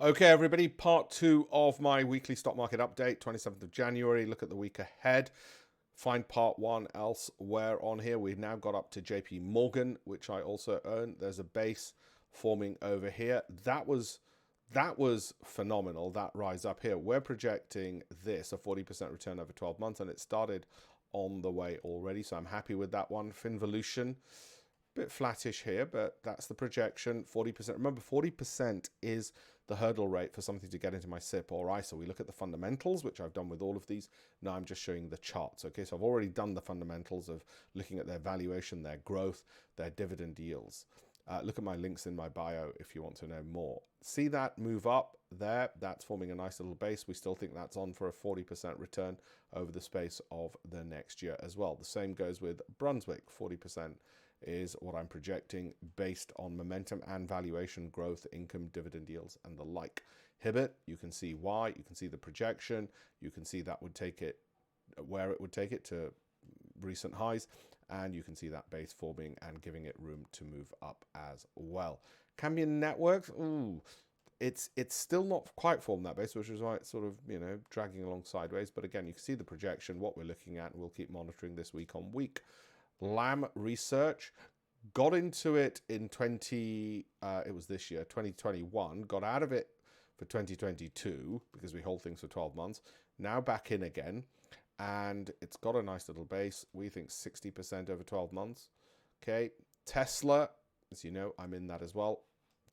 Okay, everybody, part two of my weekly stock market update, 27th of January. Look at the week ahead. Find part one elsewhere on here. We've now got up to JP Morgan, which I also own. There's a base forming over here. That was phenomenal, that rise up here. We're projecting this, a 40% return over 12 months, and it started on the way already, so I'm happy with that one. Finvolution, bit flattish here, but that's the projection. 40%. Remember, 40% is the hurdle rate for something to get into my SIP or ISA. We look at the fundamentals, which I've done with all of these. Now I'm just showing the charts. Okay, so I've already done the fundamentals of looking at their valuation, their growth, their dividend yields. Look at my links in my bio if you want to know more. See that move up there? That's forming a nice little base. We still think that's on for a 40% return over the space of the next year as well. The same goes with Brunswick. 40% is what I'm projecting based on momentum and valuation, growth, income, dividend yields, and the like. Hibbett, you can see why. You can see the projection. You can see that would take it where it would take it to recent highs, and you can see that base forming and giving it room to move up as well. Cambium Networks, it's still not quite formed that base, which is why it's sort of, dragging along sideways. But again, you can see the projection, what we're looking at, and we'll keep monitoring this week on week. Lam Research, got into it in it was this year, 2021, got out of it for 2022 because we hold things for 12 months, now back in again, and it's got a nice little base. We think 60% over 12 months. Okay, Tesla, as you know, I'm in that as well.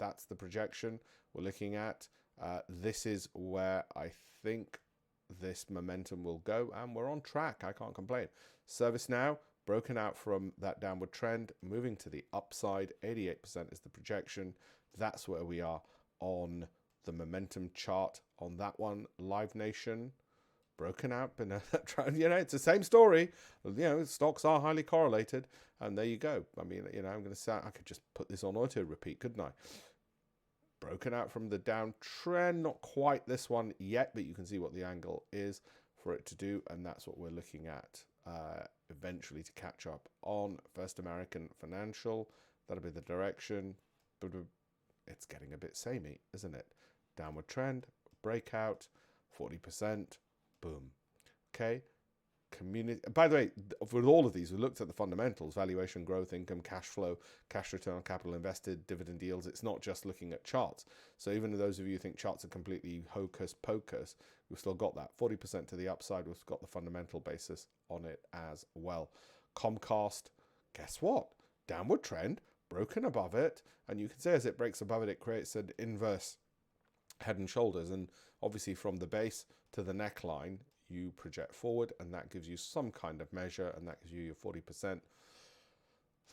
That's the projection we're looking at. This is where I think this momentum will go, and we're on track. I can't complain. ServiceNow, broken out from that downward trend, moving to the upside. 88% is the projection. That's where we are on the momentum chart on that one. Live Nation, broken out, but it's the same story. Stocks are highly correlated, and there you go. I mean, I'm going to say I could just put this on auto repeat, couldn't I? Broken out from the downtrend, not quite this one yet, but you can see what the angle is for it to do, and that's what we're looking at eventually to catch up on. First American Financial, that'll be the direction, but it's getting a bit samey, isn't it? Downward trend, breakout, 40%, boom. Okay. Community. By the way, for all of these, we looked at the fundamentals: valuation, growth, income, cash flow, cash return on capital invested, dividend yields. It's not just looking at charts. So even those of you who think charts are completely hocus pocus, we've still got that 40% to the upside. We've got the fundamental basis on it as well. Comcast, guess what? Downward trend, broken above it, and you can see as it breaks above it, it creates an inverse head and shoulders, and obviously from the base to the neckline you project forward, and that gives you some kind of measure, and that gives you your 40%.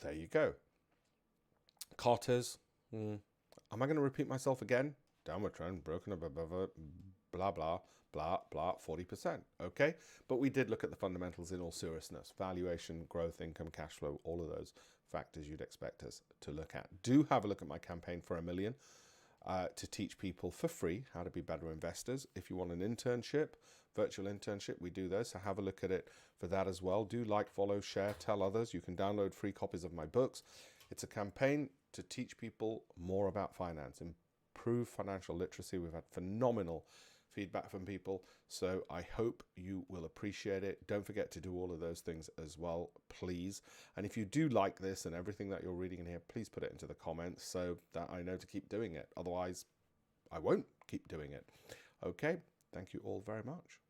There you go. Carter's, am I going to repeat myself again? Downward trend, broken above it, blah blah blah blah, 40%. Okay, but we did look at the fundamentals in all seriousness: valuation, growth, income, cash flow, all of those factors you'd expect us to look at. Do have a look at my campaign for $1 million. To teach people for free how to be better investors. If you want an internship, virtual internship, we do those. So have a look at it for that as well. Do like, follow, share, tell others. You can download free copies of my books. It's a campaign to teach people more about finance, improve financial literacy. We've had phenomenal feedback from people, so I hope you will appreciate it. Don't forget to do all of those things as well, please. And if you do like this and everything that you're reading in here, please put it into the comments so that I know to keep doing it. Otherwise, I won't keep doing it. Okay, thank you all very much.